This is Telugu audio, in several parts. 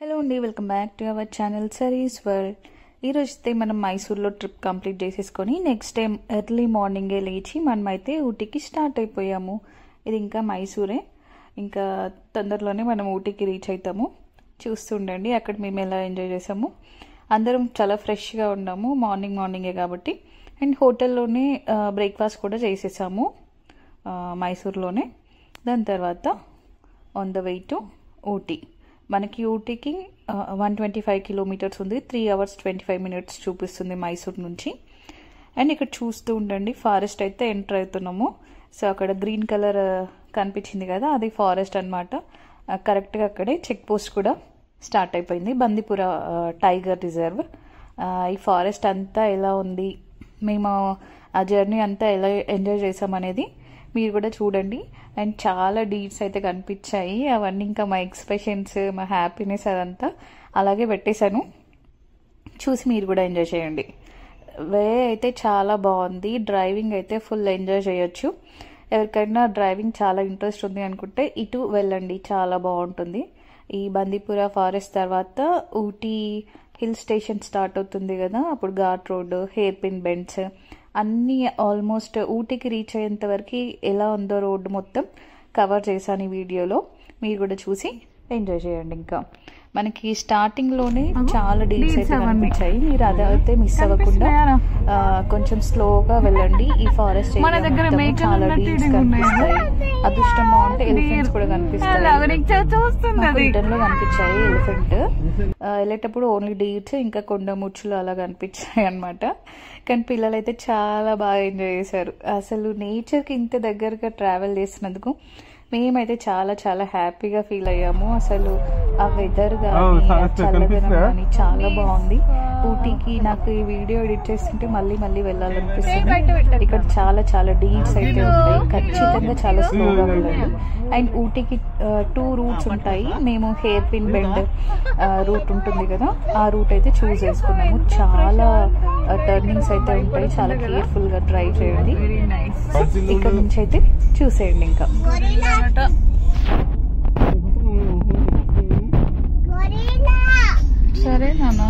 హలో అండి, welcome back to our channel సరీస్ వరల్డ్. ఈరోజు అయితే మనం మైసూర్లో ట్రిప్ కంప్లీట్ చేసేసుకొని నెక్స్ట్ డే ఎర్లీ మార్నింగే లేచి మనమైతే ఊటీకి స్టార్ట్ అయిపోయాము. ఇది ఇంకా మైసూరే, ఇంకా తొందరలోనే మనం ఊటీకి రీచ్ అవుతాము. చూస్తుండండి అక్కడ మేము ఎలా ఎంజాయ్ చేసాము. అందరం చాలా ఫ్రెష్గా ఉన్నాము మార్నింగే కాబట్టి. అండ్ హోటల్లోనే బ్రేక్ఫాస్ట్ కూడా చేసేసాము మైసూర్లోనే. దాని తర్వాత on the way to Ooty. మనకి ఊటీకి 125 కిలోమీటర్స్ ఉంది. 3 hours 25 minutes చూపిస్తుంది మైసూర్ నుంచి. అండ్ ఇక్కడ చూస్తూ ఉండండి, ఫారెస్ట్ అయితే ఎంటర్ అవుతున్నాము. సో అక్కడ గ్రీన్ కలర్ కనిపించింది కదా, అది ఫారెస్ట్ అనమాట. కరెక్ట్గా అక్కడే చెక్ పోస్ట్ కూడా స్టార్ట్ అయిపోయింది, బందీపుర టైగర్ రిజర్వ్. ఈ ఫారెస్ట్ అంతా ఎలా ఉంది, మేము ఆ జర్నీ అంతా ఎలా ఎంజాయ్ చేసామనేది మీరు కూడా చూడండి. అండ్ చాలా డీట్స్ అయితే కనిపించాయి, అవన్నీ ఇంకా మా ఎక్స్ప్రెషన్స్, మా హ్యాపీనెస్ అదంతా అలాగే పెట్టేశాను. చూసి మీరు కూడా ఎంజాయ్ చేయండి. వే అయితే చాలా బాగుంది, డ్రైవింగ్ అయితే ఫుల్ ఎంజాయ్ చేయొచ్చు. ఎవరికైనా డ్రైవింగ్ చాలా ఇంట్రెస్ట్ ఉంది అనుకుంటే ఇటు వెళ్ళండి, చాలా బాగుంటుంది. ఈ బందీపుర ఫారెస్ట్ తర్వాత ఊటీ హిల్ స్టేషన్ స్టార్ట్ అవుతుంది కదా, అప్పుడు ghat road, hair pin bends అన్నీ ఆల్మోస్ట్ ఊటీకి రీచ్ అయ్యేంత వరకు ఎలా ఉందో రోడ్డు మొత్తం కవర్ చేశాను ఈ వీడియోలో. మీరు కూడా చూసి ఎంజాయ్ చేయండి. ఇంకా మనకి స్టార్టింగ్లోనే చాలా డీల్స్ అయితే కనిపించాయి, మీరు అదైతే మిస్ అవ్వకుండా కొంచెం స్లోగా వెళ్ళండి. ఈ ఫారెస్ట్ చాలా డీల్స్ కనిపిస్తాయి. అదృష్టం బాగుంటే ఎలిఫెంట్స్ కూడా కనిపిస్తాయి. లో కనిపించాయి ఎలిఫెంట్. వెళ్ళేటప్పుడు ఓన్లీ డీల్స్ ఇంకా కొండ ముచ్చులు అలా కనిపించాయి అనమాట. కానీ పిల్లలు అయితే చాలా బాగా ఎంజాయ్ చేశారు. అసలు నేచర్కి ఇంత దగ్గరగా ట్రావెల్ చేసినందుకు మేమైతే చాలా చాలా హ్యాపీగా ఫీల్ అయ్యాము. అసలు ఆ వెదర్ కానీ చల్లదనం కానీ చాలా బాగుంది. ఊటీకి నాకు ఈ వీడియో ఎడిట్ చేస్తుంటే మళ్ళీ వెళ్ళాలనిపిస్తుంది. ఇక్కడ చాలా చాలా డీల్స్ అయితే ఉంటాయి, ఖచ్చితంగా చాలా స్లోగా వెళ్ళండి. అండ్ ఊటీకి 2 రూట్స్ ఉంటాయి. మేము హెయిర్ పిన్ బెండ్ రూట్ ఉంటుంది కదా, ఆ రూట్ అయితే చూస్ చేసుకున్నాము. చాలా టర్నింగ్స్ అయితే ఉంటాయి, చాలా కేర్ఫుల్ గా డ్రైవ్ చేయండి. ఇక్కడ నుంచి అయితే చూసేయండి. ఇంకా సరే నానా,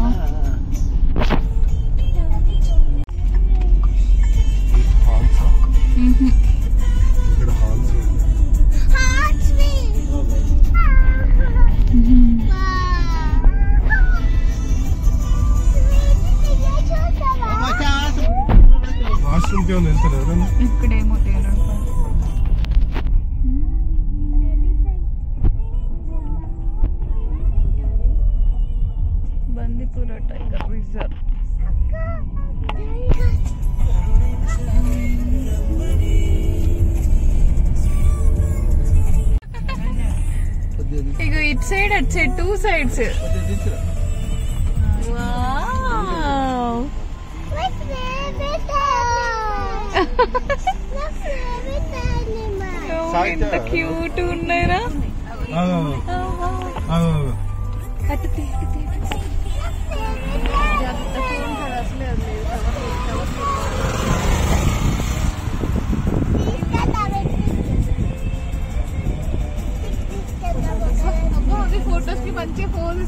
ఇక్కడేమో బందీపుర టైగర్ రిజర్వ్. ఇగో it side at side 2 sides. ఎంత క్యూట్ ఉన్నాయిరా. ఫోటోస్ కి మంచి phone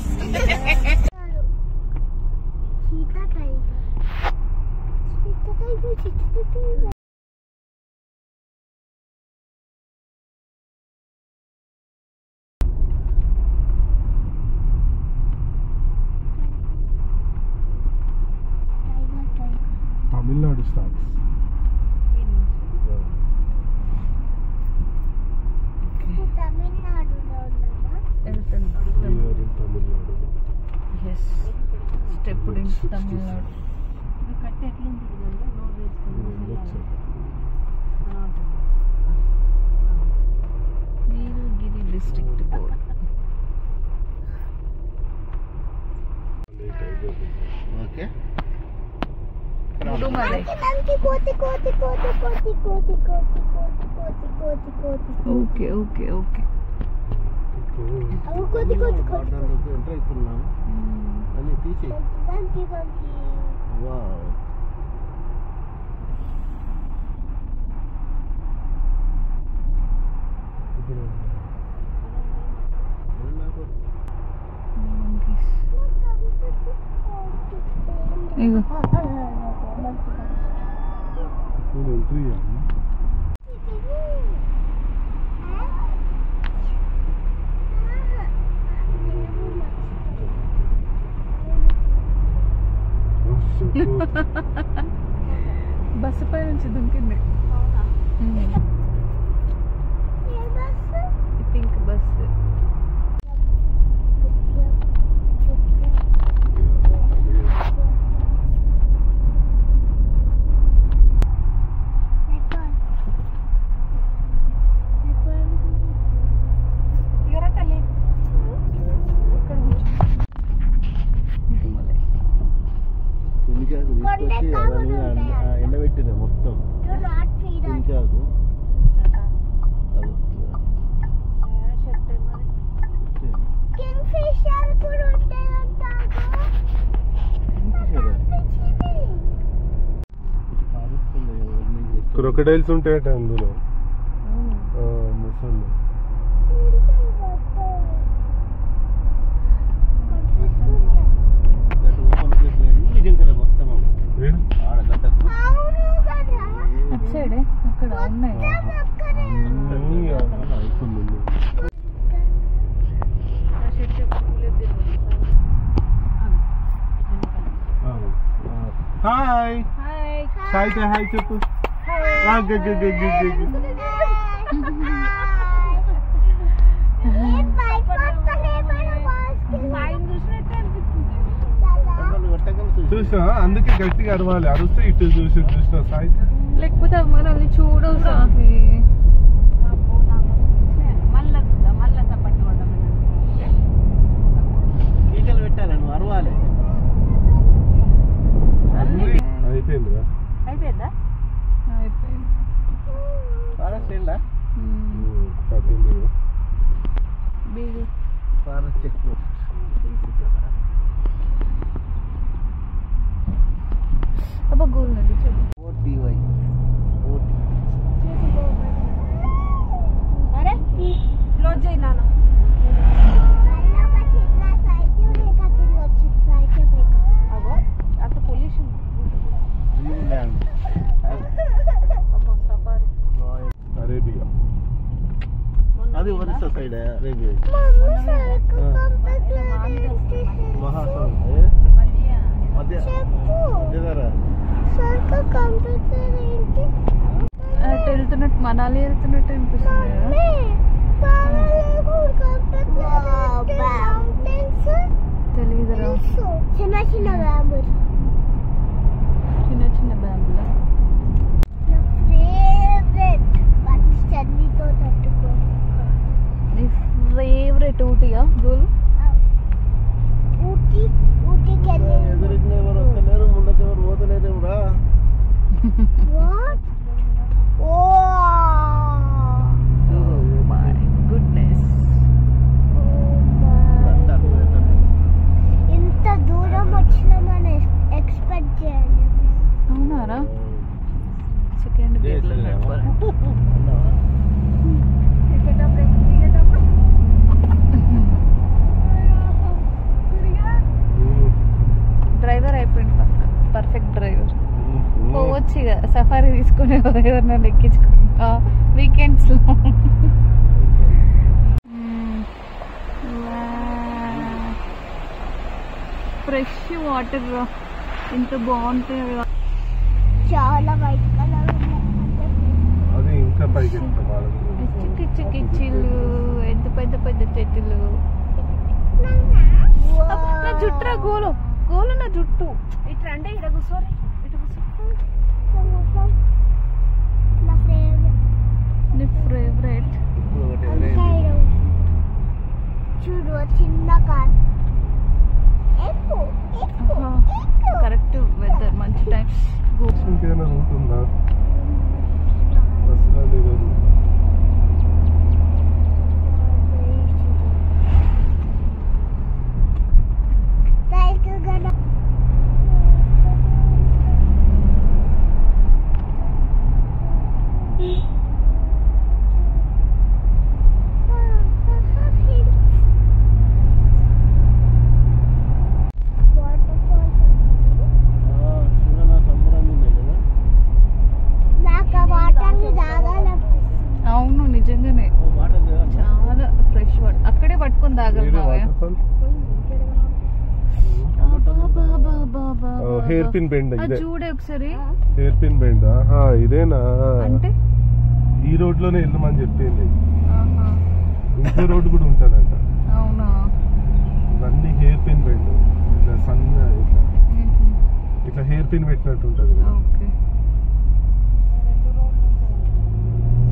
Tamil starts. Step Tamil Nadu. Nilgiri district code. Okay, okay okay okay. ఇగో ఎంట్రీ బస్సు పై నుంచి దుంకింది. Pink bus. ఎండబెట్టిన మొత్తం ఇంకాకు క్రొకడైల్స్ ఉంటాయట అందులో. ముసళ్ళు సైడే అక్కడ ఉన్నాయి. హాయ్ హాయ్ హాయ్ చెప్పు. చూసినా అందుకే గట్టిగా అరవాలి. అరుస్తే ఇటు చూసినా సాయి. లేకపోతే మనల్ని చూడవు సామి. ఈకలు పెట్టాలి నువ్వు అరవాలి. అయిపోయిందా? అయిపోయిందా? అయిపోయింది. ఫారెస్ట్ ఏంటా? Forest check post. అబ్బా గోల్ నది చెప్పు. OTY OT. అరే క్లోజ్ చేయి నాన్న. అగో అంత పొల్యూషన్. న్యూజిలాండ్ అమ్మో సఫారీ. అరేబియా అది ఒరిస్సా సైడ్. అరేబియా మహాసౌ మధ్య అటు వెళ్తున్నట్టు మనాలి వెళ్తున్నట్టు అనిపిస్తుంది కదా. తెలీదురా. చిన్న చిన్న బ్యాంబులు. చిన్న చిన్న బ్యాంబులా. నీ ఫేవరెట్ ఊటీయా గోల్? ఎదురుగా ఎవరు వస్తలేరు, ముందట ఎవరు పోతలేరు కూడా. ఇంత దూరం వచ్చినామని ఎక్స్పెక్ట్ చేయాలి. అవునారా? సెకండ్ గేట్లో డ్రైవర్ అయిపోయింది పక్క. Perfect driver. పోవచ్చు ఇక సఫారీ తీసుకునే ఎవరినైనా ఎక్కించుకుంటా వీకెండ్స్ లో. ఫ్రెష్ వాటర్ ఎంత బాగుంటాయి. చాలా వైట్ కలర్ అది ఇంకా పైకి కిచ్చు కిచ్చిళ్ళు, ఎంత పెద్ద పెద్ద చెట్లు. నా జుట్టురా గోలు గోలు, నా జుట్టు. ఇటు రండి, ఇటు కూర్చోరు. ఇటు కూర్చో. నీ ఫేవరెట్ చూడు చిన్న కార్. కరెక్ట్ వెదర్, మంచి టైం. ఇంకేమైనా రూట్ ఉందా? బస్సులో లేదు. హెయిర్ పిన్ బెండ్ ఇదే. చూడే ఒకసారి హెయిర్ పిన్ బెండ్ ఇదేనా అంటే ఈ రోడ్ లోనే వెళ్దామని చెప్పింది. ఇంకో రోడ్ కూడా ఉంటదంట. అవునా? ఇవన్నీ హెయిర్ పిన్ బెండ్ ఇట్లా సన్న ఇట్లా హెయిర్ పిన్ పెట్టినట్టు ఉంటది.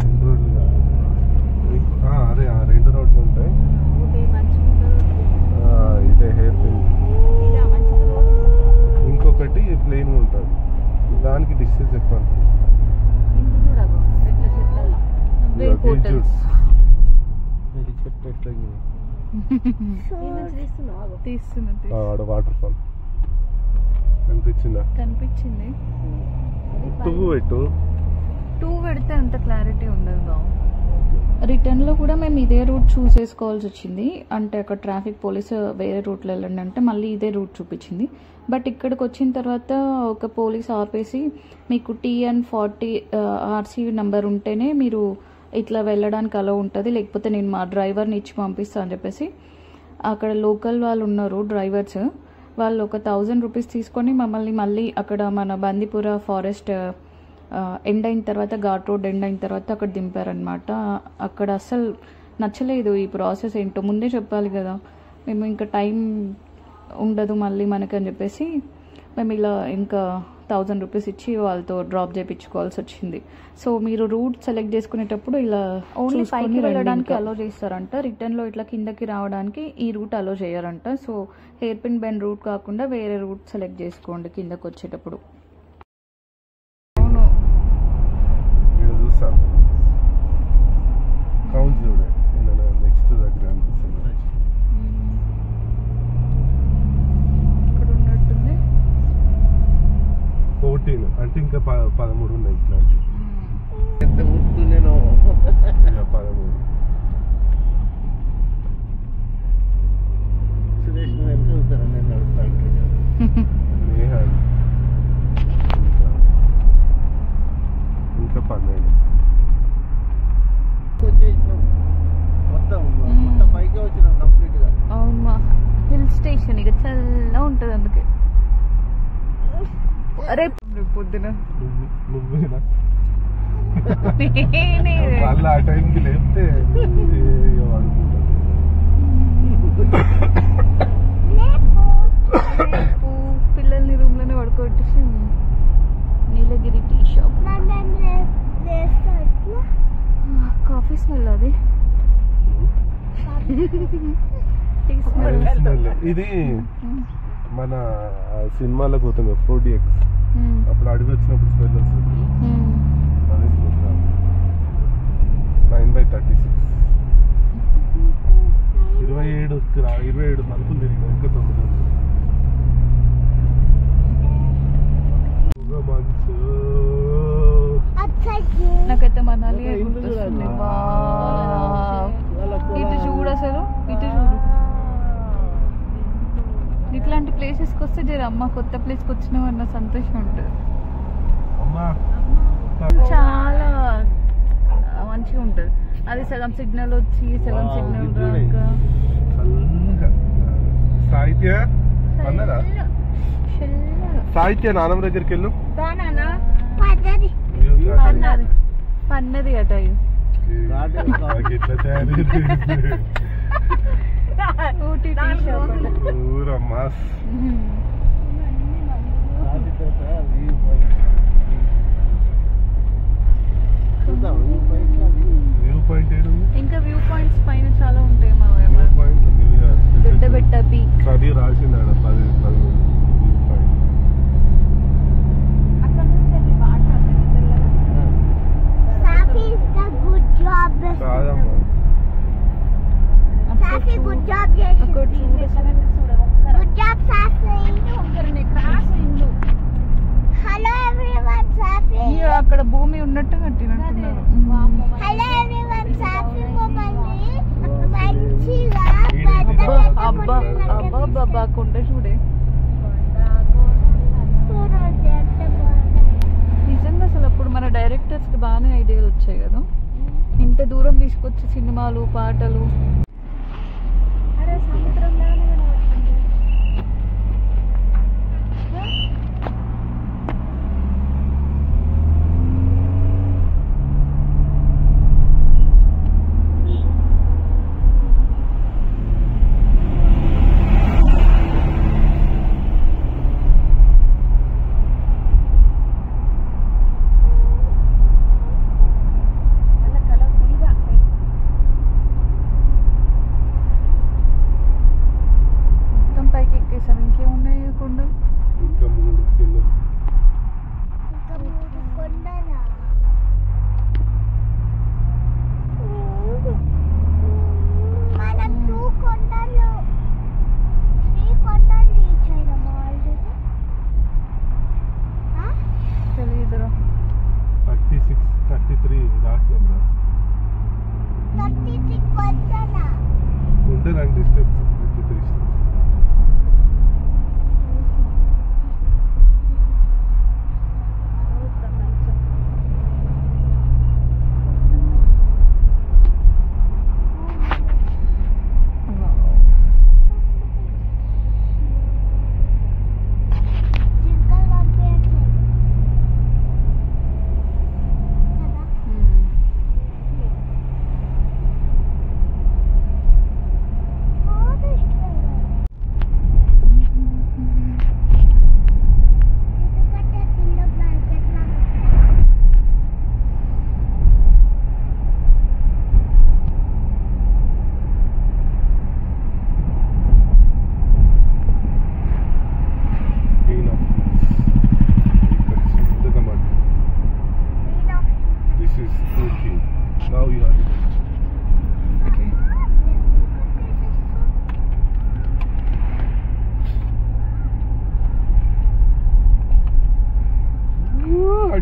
రెండు రోడ్లు అదే 2 రోడ్లు ఉంటాయి. ఇదే హెయిర్ పిన్. ఇంకొకటి ప్లెయిన్ ఉంటుంది, దానికి డిస్టెన్స్ ఎక్కువ ఉంటుంది. ఆడ వాటర్ ఫాల్ కనిపించిందా? కనిపించింది. 2 పెట్టు. 2 పెడితే అంత క్లారిటీ ఉండదు. రిటర్న్లో కూడా మేము ఇదే రూట్ చూస్ చేసుకోవాల్సి వచ్చింది. అంటే అక్కడ ట్రాఫిక్ పోలీస్ వేరే రూట్లో వెళ్ళండి అంటే మళ్ళీ ఇదే రూట్ చూపించింది. బట్ ఇక్కడికి వచ్చిన తర్వాత ఒక పోలీస్ ఆపేసి మీకు TN40 RC నెంబర్ ఉంటేనే మీరు ఇట్లా వెళ్ళడానికి అలా ఉంటుంది, లేకపోతే నేను మా డ్రైవర్ని ఇచ్చి పంపిస్తాను అని చెప్పేసి అక్కడ లోకల్ వాళ్ళు ఉన్నారు డ్రైవర్స్, వాళ్ళు ఒక 1000 రూపీస్ తీసుకొని మమ్మల్ని మళ్ళీ అక్కడ మన బందీపుర ఫారెస్ట్ ఎండ్ అయిన తర్వాత, ఘాట్ రోడ్ ఎండ్ అయిన తర్వాత అక్కడ దింపారనమాట. అక్కడ అస్సలు నచ్చలేదు ఈ ప్రాసెస్. ఏంటో ముందే చెప్పాలి కదా, మేము ఇంకా టైం ఉండదు మళ్ళీ మనకని చెప్పేసి మేము ఇలా ఇంకా 1000 రూపీస్ ఇచ్చి వాళ్ళతో డ్రాప్ చేయించుకోవాల్సి వచ్చింది. సో మీరు రూట్ సెలెక్ట్ చేసుకునేటప్పుడు ఇలా ఓన్లీ పైకి వెళ్ళడానికి అలో చేస్తారంట, రిటర్న్లో ఇట్లా కిందకి రావడానికి ఈ రూట్ అలో చేయరంట. So hairpin bend route కాకుండా వేరే రూట్ సెలెక్ట్ చేసుకోండి కిందకి వచ్చేటప్పుడు. నెక్స్ట్ దగ్గర అనిపిస్తుంది ఇక్కడ ఉన్నట్టుంది 14 అంటే ఇంకా 13 ఉన్నాయి ఇట్లాంటి. నేను 13 సురేష్ వెళ్తూ ఉంటాను నేను నడుస్తాను. ఇంకా 12 వచ్చేసినాం. మొత్తం పైకి వచ్చినాం కంప్లీట్ గా. అవునా? హిల్ స్టేషన్ ఇక చల్లగా ఉంటుంది అందుకే. రేపు పొద్దున నువ్వేనా వాళ్ళు ఆ టైంకి లేపితే పిల్లల్ని రూమ్ లోనే పడుకోబెట్టేసి Nilgiri tea shop. Coffee smell అది. Tea smell. ఇది మన సినిమాలో పోతుంది 4DX, అప్పుడు అడుగు వచ్చినప్పుడు స్మెల్ వస్తుంది. 9/36 27 మలుపులు తిరిగిన ఇంకా 9 మంచు. నాకైతే మనాలి గుర్తొస్తుంది. ఇటు చూడు, అసలు ఇటు చూడు. ఇట్లాంటి ప్లేసెస్కి వస్తే జర అమ్మ కొత్త ప్లేస్కి వచ్చినామన్న సంతోషం ఉంటుంది. చాలా మంచిగా ఉంటుంది. అది సగం సిగ్నల్ వచ్చి సగం సిగ్నల్ రాక. సాహిత్య నానమ్మ దగ్గరికి వెళ్ళు. పన్నది అట. ఊరమ్మా వ్యూ పాయింట్. ఇంకా వ్యూ పాయింట్స్ పైన చాలా ఉంటాయి. మా దొడ్డబెట్ట పీక్ అది రాసింది ఆడ 10 వ్యూ పాయింట్. కాదమ్మా అక్కడ భూమి ఉన్నట్టు కట్టినట్టున్నారు. అబ్బా అబ్బా బాబా కొండ చూడే. నిజంగా అసలు అప్పుడు మన డైరెక్టర్స్ కి బాగానే ఐడియాలు వచ్చాయి కదా, ఇంత దూరం తీసుకొచ్చి సినిమాలు పాటలు.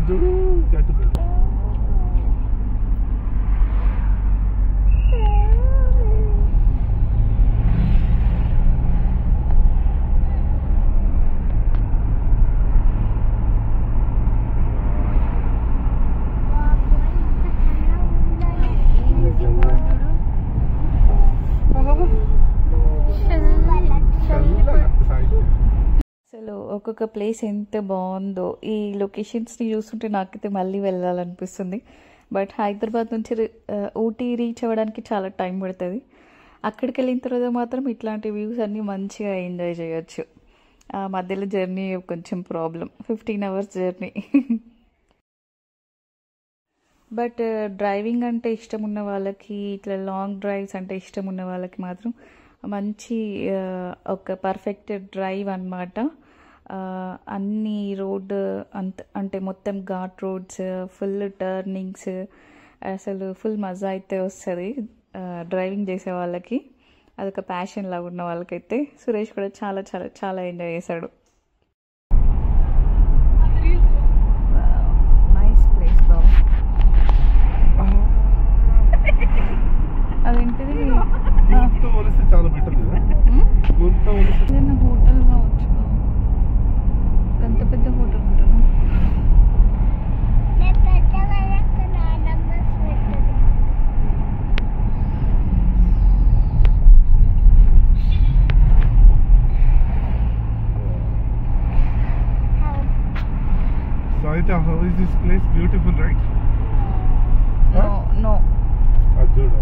చూడు గట్టు అసలు ఒక్కొక్క ప్లేస్ ఎంత బాగుందో. ఈ లొకేషన్స్ని చూస్తుంటే నాకైతే మళ్ళీ వెళ్ళాలనిపిస్తుంది. బట్ హైదరాబాద్ నుంచి ఊటీ రీచ్ అవ్వడానికి చాలా టైం పడుతుంది. అక్కడికి వెళ్ళిన తర్వాత మాత్రం ఇట్లాంటి వ్యూస్ అన్నీ మంచిగా ఎంజాయ్ చేయొచ్చు. ఆ మధ్యలో జర్నీ కొంచెం problem, 15 hours journey. But driving అంటే ఇష్టం ఉన్న వాళ్ళకి, ఇట్లా లాంగ్ డ్రైవ్స్ అంటే ఇష్టం ఉన్న వాళ్ళకి మాత్రం మంచి ఒక పర్ఫెక్ట్ డ్రైవ్ అన్నమాట. అన్ని రోడ్ అంటే మొత్తం ఘాట్ రోడ్స్, ఫుల్ టర్నింగ్స్, అసలు ఫుల్ మజా అయితే వస్తుంది డ్రైవింగ్ చేసే వాళ్ళకి. అదొక ప్యాషన్ లాగా ఉన్న వాళ్ళకైతే. సురేష్ కూడా చాలా చాలా చాలా ఎంజాయ్ చేశాడు. నైస్ ప్లేస్ బాబు. అదేంటిది చాలా బెటర్ కదా. ఏదైనా హోటల్ కావచ్చు. ఎంత పెద్ద హోటల్ ఉంటుంది. Saita, how is this place? Beautiful, right? No. Aduda.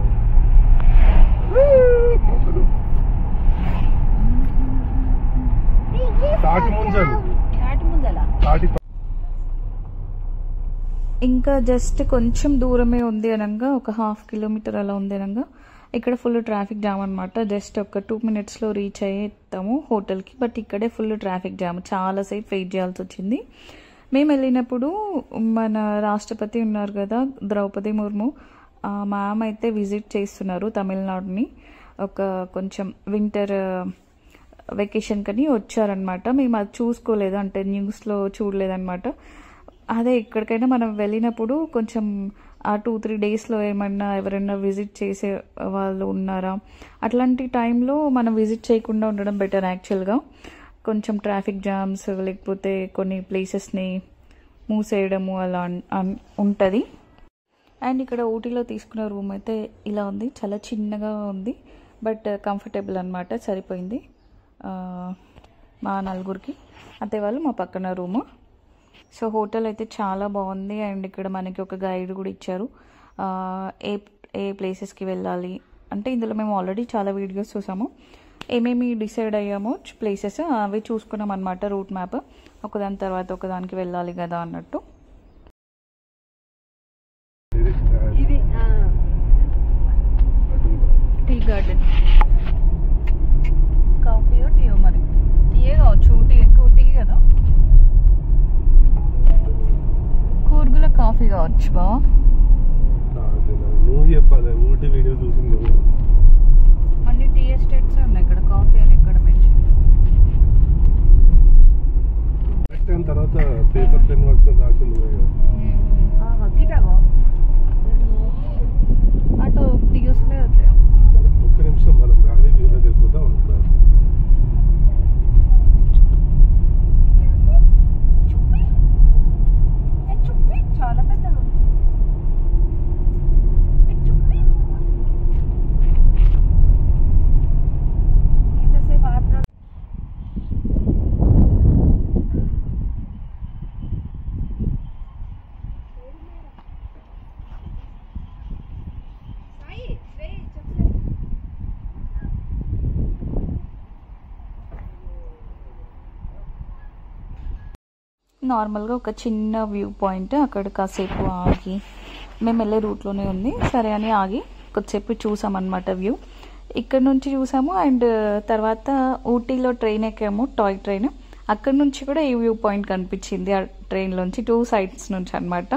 ఇంకా జస్ట్ కొంచెం దూరమే ఉంది అనగా, ఒక 1/2 kilometer అలా ఉంది అనగా ఇక్కడ ఫుల్ ట్రాఫిక్ జామ్ అనమాట. జస్ట్ ఒక 2 minutesలో రీచ్ అయ్యేస్తాము హోటల్కి. బట్ ఇక్కడే ఫుల్ ట్రాఫిక్ జామ్, చాలాసేపు వెయిట్ చేయాల్సి వచ్చింది. మేము వెళ్ళినప్పుడు మన రాష్ట్రపతి ఉన్నారు కదా, ద్రౌపది ముర్ము, మ్యామ్ అయితే విజిట్ చేస్తున్నారు తమిళనాడుని. ఒక కొంచెం వింటర్ వెకేషన్ కని వచ్చారనమాట. మేము అది చూసుకోలేదు, అంటే న్యూస్లో చూడలేదన్నమాట. అదే ఎక్కడికైనా మనం వెళ్ళినప్పుడు కొంచెం ఆ 2-3 daysలో ఏమన్నా ఎవరైనా విజిట్ చేసే వాళ్ళు ఉన్నారా, అట్లాంటి టైంలో మనం విజిట్ చేయకుండా ఉండడం బెటర్ యాక్చువల్గా. కొంచెం ట్రాఫిక్ జామ్స్ లేకపోతే కొన్ని ప్లేసెస్ని మూసేయడము అలా ఉంటుంది. అండ్ ఇక్కడ ఊటీలో తీసుకున్న రూమ్ అయితే ఇలా ఉంది, చాలా చిన్నగా ఉంది బట్ కంఫర్టబుల్ అనమాట, సరిపోయింది మా నలుగురికి. అదే వాళ్ళు మా పక్కన రూము. సో హోటల్ అయితే చాలా బాగుంది. అండ్ ఇక్కడ మనకి ఒక గైడ్ కూడా ఇచ్చారు, ఏ ప్లేసెస్కి వెళ్ళాలి అంటే. ఇందులో మేము ఆల్రెడీ చాలా వీడియోస్ చూసాము, ఏమేమి డిసైడ్ అయ్యామో ప్లేసెస్ అవి చూసుకున్నాం అనమాట. రూట్ మ్యాప్ ఒకదాని తర్వాత ఒకదానికి వెళ్ళాలి కదా అన్నట్టు. ఇది టీ గార్డెన్. కాఫీయో టీయో, మరి టీయే కావచ్చు, టీ ఎక్కువ టీ కదా. కూర్గుల కాఫీ కావచ్చు బావా. నువ్వు చెప్పాలి, ఊటీ వీడియో చూసింది. అన్ని టీ ఎస్టేట్స్ ఉన్నాయి ఇక్కడ, కాఫీ అని ఎక్కడ మెన్షన్. తర్వాత పేపర్ పెన్ పట్టుకొని రాసింది అటు దిగుసులే అవుతాయి. ఒక్క నిమిషం మనం గాలి వ్యూ దగ్గరికి పోతాం అనుకున్నాను. చాలా పెద్దగా ఉంది. ఇంతసేపు ఆటలు. నార్మల్గా ఒక చిన్న వ్యూ పాయింట్, అక్కడ కాసేపు ఆగి, మేము వెళ్ళే రూట్లోనే ఉంది సరే అని ఆగి కొద్దిసేపు చూసామన్నమాట వ్యూ. ఇక్కడ నుంచి చూసాము. అండ్ తర్వాత ఊటీలో ట్రైన్ ఎక్కాము, టాయ్ ట్రైన్. అక్కడ నుంచి కూడా ఈ వ్యూ పాయింట్ కనిపించింది ఆ ట్రైన్లోంచి, 2 sides నుంచి అనమాట.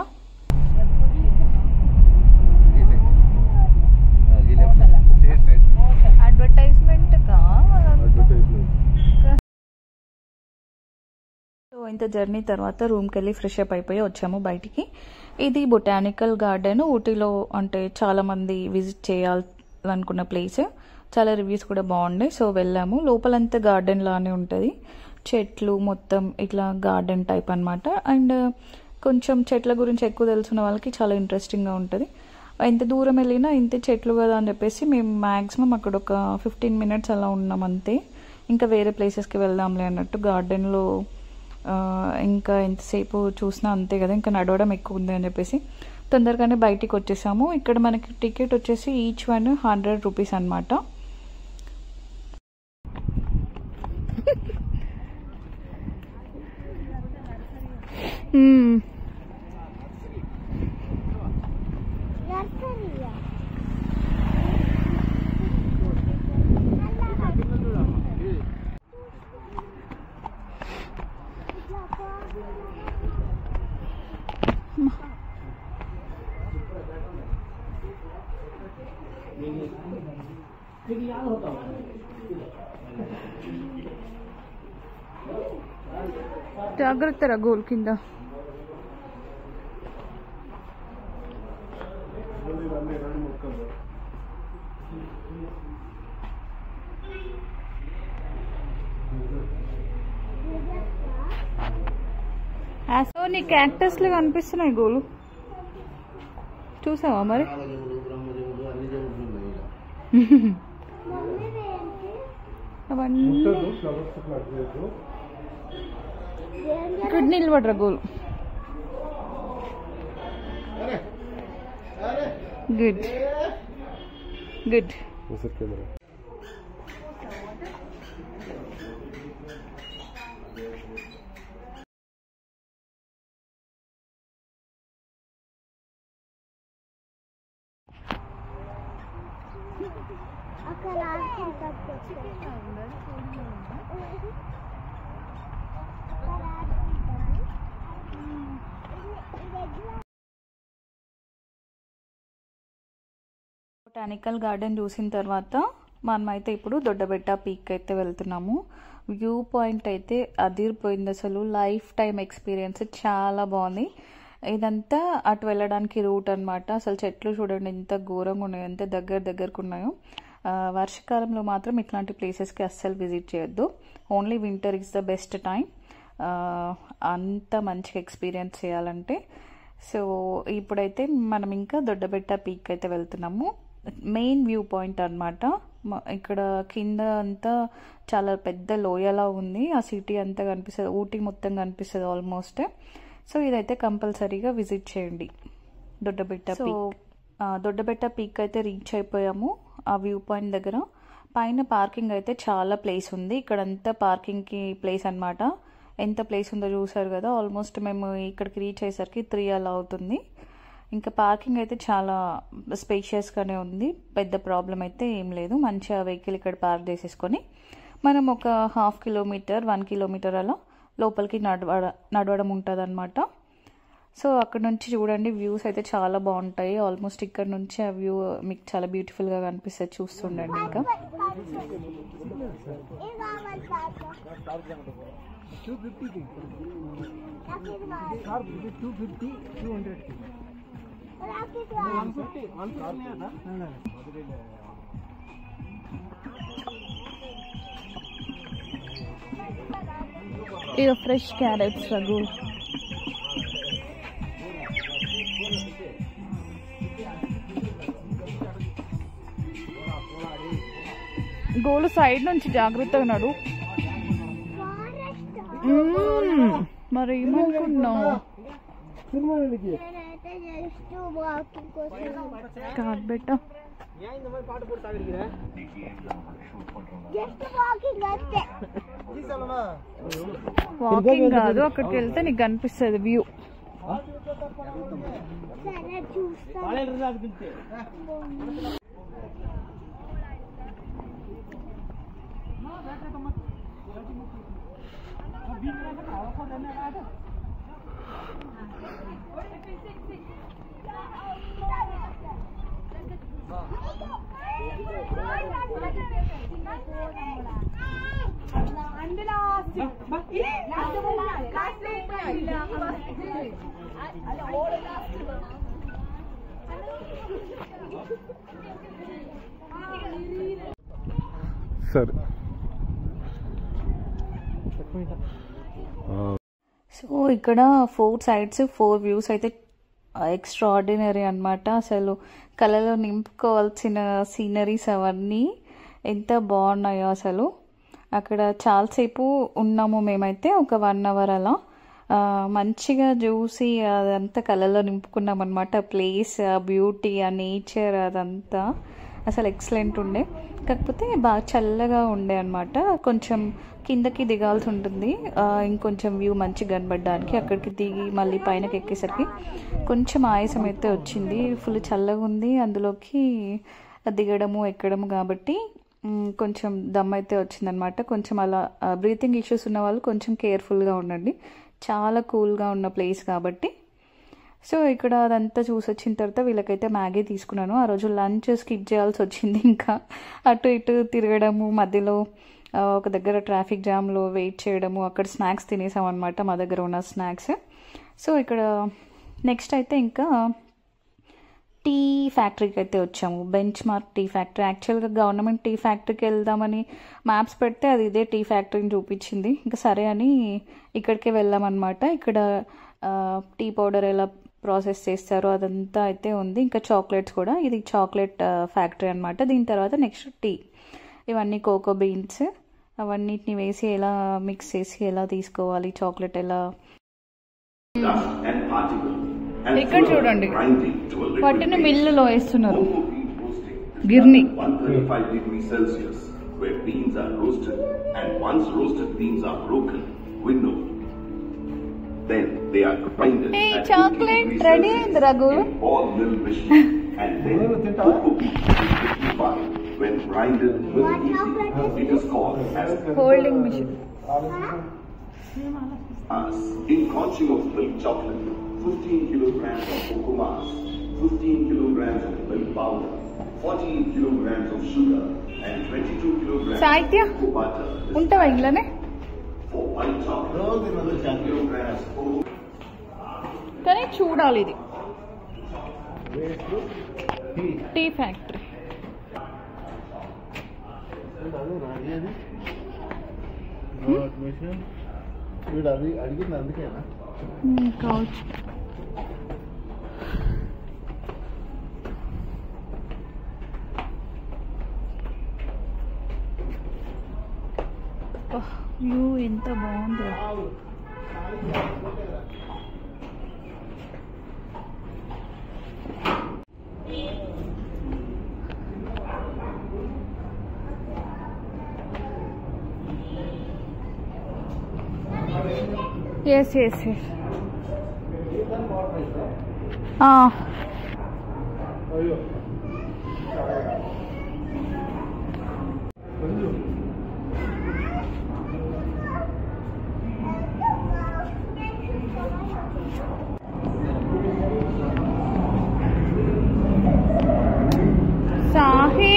ఇంత జర్నీ తర్వాత రూమ్కి వెళ్ళి ఫ్రెష్ అప్ అయిపోయి వచ్చాము బయటికి. ఇది బొటానికల్ గార్డెన్, ఊటీలో అంటే చాలామంది విజిట్ చేయాలనుకున్న ప్లేస్. చాలా రివ్యూస్ కూడా బాగుండే, సో వెళ్ళాము. లోపలంతా గార్డెన్ లానే ఉంటుంది, చెట్లు మొత్తం ఇట్లా గార్డెన్ టైప్ అనమాట. అండ్ కొంచెం చెట్ల గురించి ఎక్కువ తెలుసున్న వాళ్ళకి చాలా ఇంట్రెస్టింగ్గా ఉంటుంది. ఎంత దూరం వెళ్ళినా ఇంతే చెట్లు కదా అని చెప్పేసి మేము మ్యాక్సిమం అక్కడ ఒక 15 minutes అలా ఉన్నాం అంతే. ఇంకా వేరే ప్లేసెస్కి వెళ్దాంలే అన్నట్టు. గార్డెన్లో ఇంకా ఎంతసేపు చూసినా అంతే కదా, ఇంకా నడవడం ఎక్కువ ఉంది అని చెప్పేసి తొందరగానే బయటికి వచ్చేసాము. ఇక్కడ మనకి టికెట్ వచ్చేసి ఈచ్ వన్ 100 rupees అనమాట. జాగ్రత్త రా గోల్ కింద. నీ క్యాక్టస్లు కనిపిస్తున్నాయి గోలు, చూసావా మరి? అవన్నీ ఇక్కడ నిలబడరా గోలు. Good good. బొటానికల్ గార్డెన్ చూసిన తర్వాత మనమైతే ఇప్పుడు దొడ్డబెట్ట పీక్ అయితే వెళ్తున్నాము. వ్యూ పాయింట్ అయితే అదిరిపోయింది అసలు. లైఫ్ టైం ఎక్స్పీరియన్స్, చాలా బాగుంది. ఇదంతా అటు వెళ్ళడానికి రూట్ అనమాట. అసలు చెట్లు చూడండి ఎంత ఘోరంగా ఉన్నాయో, ఎంత దగ్గరకు ఉన్నాయో. వర్షాకాలంలో మాత్రం ఇట్లాంటి ప్లేసెస్కి అస్సలు విజిట్ చేయొద్దు. Only winter is the best time అంత మంచిగా ఎక్స్పీరియన్స్ చేయాలంటే. సో ఇప్పుడైతే మనం ఇంకా దొడ్డబెట్ట పీక్ అయితే వెళ్తున్నాము. మెయిన్ వ్యూ పాయింట్ అనమాట. ఇక్కడ కింద అంతా చాలా పెద్ద లోయలా ఉంది. ఆ సిటీ అంతా కనిపిస్తుంది, ఊటీ మొత్తం కనిపిస్తుంది ఆల్మోస్ట్. సో ఇదైతే కంపల్సరీగా విజిట్ చేయండి దొడ్డబెట్ట పీక్. దొడ్డబెట్ట పీక్ అయితే రీచ్ అయిపోయాము. ఆ వ్యూ పాయింట్ దగ్గర పైన పార్కింగ్ అయితే చాలా ప్లేస్ ఉంది. ఇక్కడంతా పార్కింగ్కి ప్లేస్ అనమాట. ఎంత ప్లేస్ ఉందో చూసారు కదా. ఆల్మోస్ట్ మేము ఇక్కడికి రీచ్ అయ్యేసరికి 3 అలా అవుతుంది. ఇంకా పార్కింగ్ అయితే చాలా స్పేషియస్గానే ఉంది, పెద్ద ప్రాబ్లం అయితే ఏం లేదు. మంచిగా వెహికల్ ఇక్కడ పార్క్ చేసేసుకొని మనం ఒక 1/2 kilometer 1 kilometer అలా లోపలికి నడవడం ఉంటుంది అనమాట. సో అక్కడ నుంచి చూడండి వ్యూస్ అయితే చాలా బాగుంటాయి. ఆల్మోస్ట్ ఇక్కడ నుంచి ఆ వ్యూ మీకు చాలా బ్యూటిఫుల్గా కనిపిస్తుంది, చూస్తుండండి. ఇంకా ఇక ఫ్రెష్ క్యారెట్స్ రఘు. గోలు సైడ్ నుంచి జాగ్రత్తగా నడు. మరి ఏమనుకున్నావు? బెట్ట వాకింగ్ కాదు, అక్కడికి వెళ్తే నీకు కనిపిస్తుంది వ్యూ. సరే. సో ఇక్కడ 4 sides 4 views అయితే ఎక్స్ట్రాఆర్డినరీ అనమాట. అసలు కళలో నింపుకోవాల్సిన సీనరీస్ అవన్నీ ఎంత బాగున్నాయో అసలు. అక్కడ చాలాసేపు ఉన్నాము మేమైతే, ఒక 1 hour అలా మంచిగా చూసి అదంతా కళలో నింపుకున్నాం అనమాట. ప్లేస్, ఆ బ్యూటీ, ఆ నేచర్ అదంతా అసలు ఎక్సలెంట్ ఉండే. కాకపోతే బాగా చల్లగా ఉండే అనమాట. కొంచెం కిందకి దిగాల్సి ఉంటుంది ఇంకొంచెం వ్యూ మంచిగా కనబడడానికి. అక్కడికి దిగి మళ్ళీ పైనకి ఎక్కేసరికి కొంచెం ఆయాసం అయితే వచ్చింది. ఫుల్ చల్లగా ఉంది అందులోకి దిగడము ఎక్కడము కాబట్టి కొంచెం దమ్ అయితే వచ్చిందనమాట. కొంచెం అలా బ్రీతింగ్ ఇష్యూస్ ఉన్న వాళ్ళు కొంచెం కేర్ఫుల్గా ఉండండి. చాలా కూల్గా ఉన్న ప్లేస్ కాబట్టి. సో ఇక్కడ అదంతా చూసి వచ్చిన తర్వాత వీళ్ళకైతే మ్యాగీ తీసుకున్నాను. ఆ రోజు లంచ్ స్కిప్ చేయాల్సి వచ్చింది. ఇంకా అటు ఇటు తిరగడము, మధ్యలో ఒక దగ్గర ట్రాఫిక్ జామ్లో వెయిట్ చేయడము, అక్కడ స్నాక్స్ తినేసాం అనమాట, మా దగ్గర ఉన్న స్నాక్స్. సో ఇక్కడ నెక్స్ట్ అయితే ఇంకా టీ ఫ్యాక్టరీకి అయితే వచ్చాము. Benchmark tea factory. యాక్చువల్గా గవర్నమెంట్ టీ ఫ్యాక్టరీకి వెళ్దామని మ్యాప్స్ పెడితే అది ఇదే టీ ఫ్యాక్టరీని చూపించింది. ఇంకా సరే అని ఇక్కడికే వెళ్ళామన్నమాట. ఇక్కడ టీ పౌడర్ ఎలా ప్రాసెస్ చేస్తారో అదంతా అయితే ఉంది. ఇంకా చాక్లెట్స్ కూడా, ఇది చాక్లెట్ ఫ్యాక్టరీ అనమాట. దీని తర్వాత నెక్స్ట్ టీ, ఇవన్నీ కోకో బీన్స్ అవన్నిటిని వేసి ఎలా మిక్స్ చేసి ఎలా తీసుకోవాలి, చాక్లెట్ ఎలా. ఇక్కడ చూడండి వాటిని మిల్లులో వేస్తున్నారు. గిర్ని. Then they are grinded. Hey, chocolate ready in Raghu. Ball mill machine, and then cocoa beans liquefied. When grinded with easy, it is called as Holding machine. Us in conching of milk chocolate, 15 kilograms of cocoa mass, 15 kilograms of milk powder, 14 kilograms of sugar, and 22 kilograms Saitya? of cocoa butter. Untava inglane? For white chocolate, 30 kilograms of కానీ చూడాలి ఇది టీ ఫ్యాక్టరీ. వీడు అది అడిగింది అందుకేనా కావచ్చు. వ్యూ ఎంత బాగుంది. Yes. Sahi.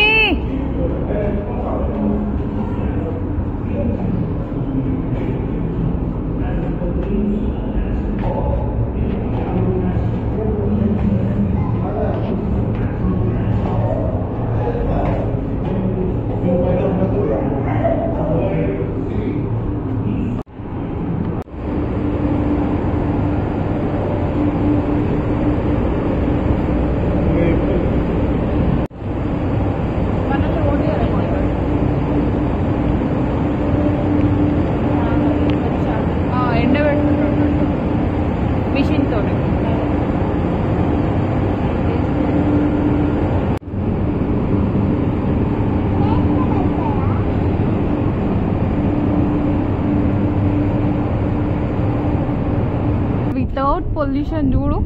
వితౌట్ పొల్యూషన్ చూడు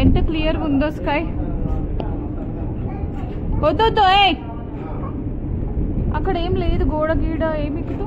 ఎంత క్లియర్గా ఉందో స్కై. వద్దు అక్కడ ఏం లేదు, గోడ గీడ ఏమి ఎక్కుతూ.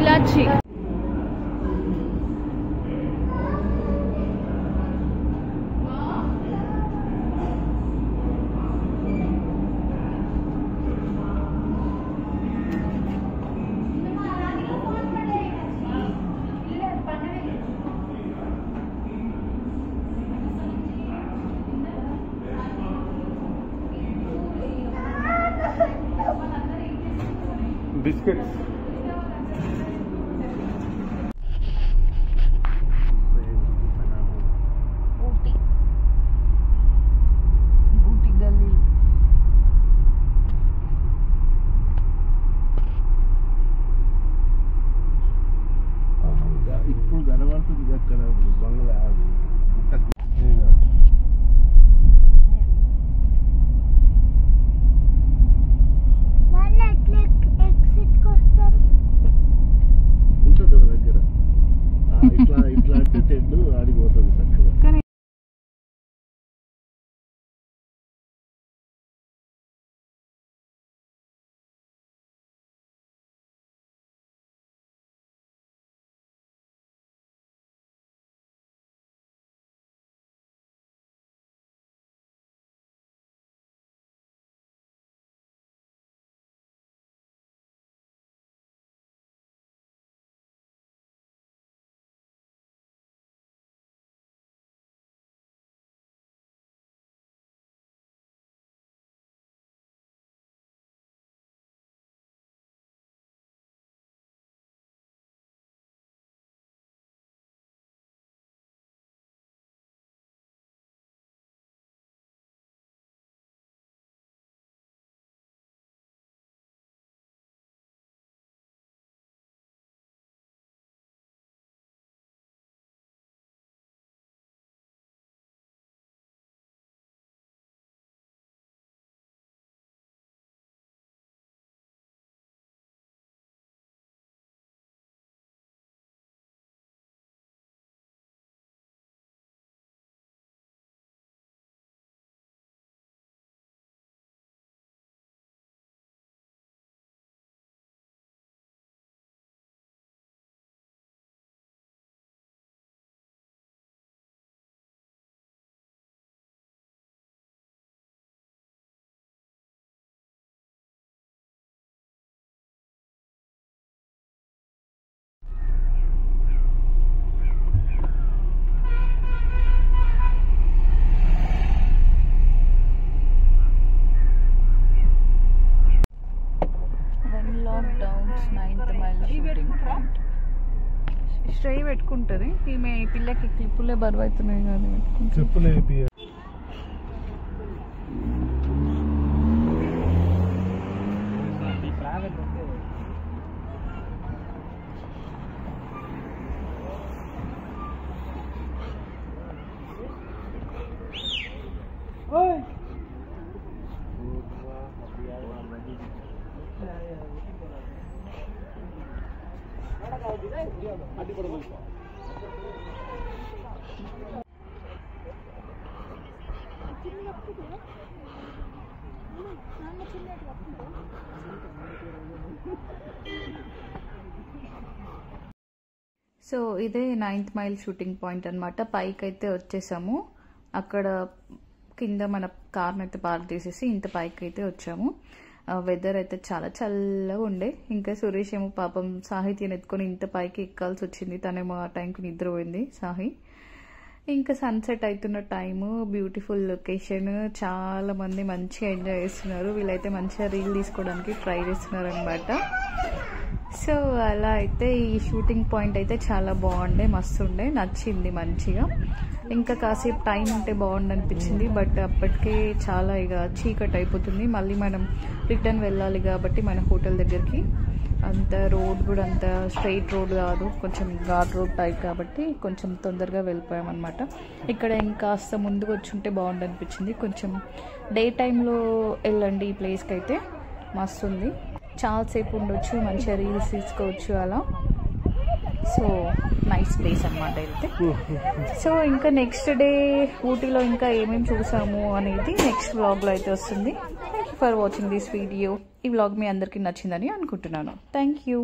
ఇలాచి బిస్కెట్స్ ఊటీ గల్లీ ఇప్పుడు కనబడుతుంది అక్కడ బంగ్లా వాళ్ళు ఎట్లా ఎగ్జిట్కి వస్తారు? ఉంటుంది ఒక దగ్గర ఇట్లా ఇట్లా అంటే తెడ్డు ఆడిపోతుంది చక్కగా. స్ట్రై పెట్టుకుంటుంది ఈమె పిల్లకి క్లిప్పులే బరువు అవుతున్నాయి కదా చెప్పులే సో ఇదే 9th మైల్ షూటింగ్ పాయింట్ అనమాట. పైకి అయితే వచ్చేసాము. అక్కడ కింద మన కార్ని అయితే పార్క్ చేసేసి ఇంత పైకి అయితే వచ్చాము. వెదర్ అయితే చాలా చల్లగా ఉండే. ఇంకా సురేష్ ఏమో పాపం సాహిత్యం ఎత్తుకొని ఇంత పైకి ఎక్కాల్సి వచ్చింది. తనేమో ఆ టైంకి నిద్రపోయింది సాహి. ఇంకా సన్సెట్ అవుతున్న టైము, బ్యూటిఫుల్ లొకేషన్, చాలా మంది మంచిగా ఎంజాయ్ చేస్తున్నారు. వీళ్ళైతే మంచిగా రీల్ తీసుకోవడానికి ట్రై చేస్తున్నారు అనమాట. సో అలా అయితే ఈ షూటింగ్ పాయింట్ అయితే చాలా బాగుండే, మస్తు ఉండే, నచ్చింది మంచిగా. ఇంకా కాసేపు టైం ఉంటే బాగుండు అనిపించింది. బట్ అప్పటికే చాలా ఇక చీకటి అయిపోతుంది. మళ్ళీ మనం రిటర్న్ వెళ్ళాలి కాబట్టి మన హోటల్ దగ్గరికి. అంత రోడ్ కూడా అంత స్ట్రైట్ రోడ్ కాదు, కొంచెం ఘాట్ రోడ్ టైప్ కాబట్టి కొంచెం తొందరగా వెళ్ళిపోయామన్నమాట. ఇక్కడ ఇంకాస్త ముందుకు వచ్చి ఉంటే బాగుండు అనిపించింది. కొంచెం డే టైంలో వెళ్ళండి ఈ ప్లేస్కి అయితే మస్తు ఉంది. చాలాసేపు ఉండొచ్చు, మంచిగా రీల్స్ తీసుకోవచ్చు అలా. సో నైస్ ప్లేస్ అనమాట అయితే. సో ఇంకా నెక్స్ట్ డే ఊటీలో ఇంకా ఏమేమి చూసాము అనేది నెక్స్ట్ వ్లాగ్లో అయితే వస్తుంది. Thank you for watching this video. ఈ వ్లాగ్ మీ అందరికీ నచ్చిందని అనుకుంటున్నాను. Thank you.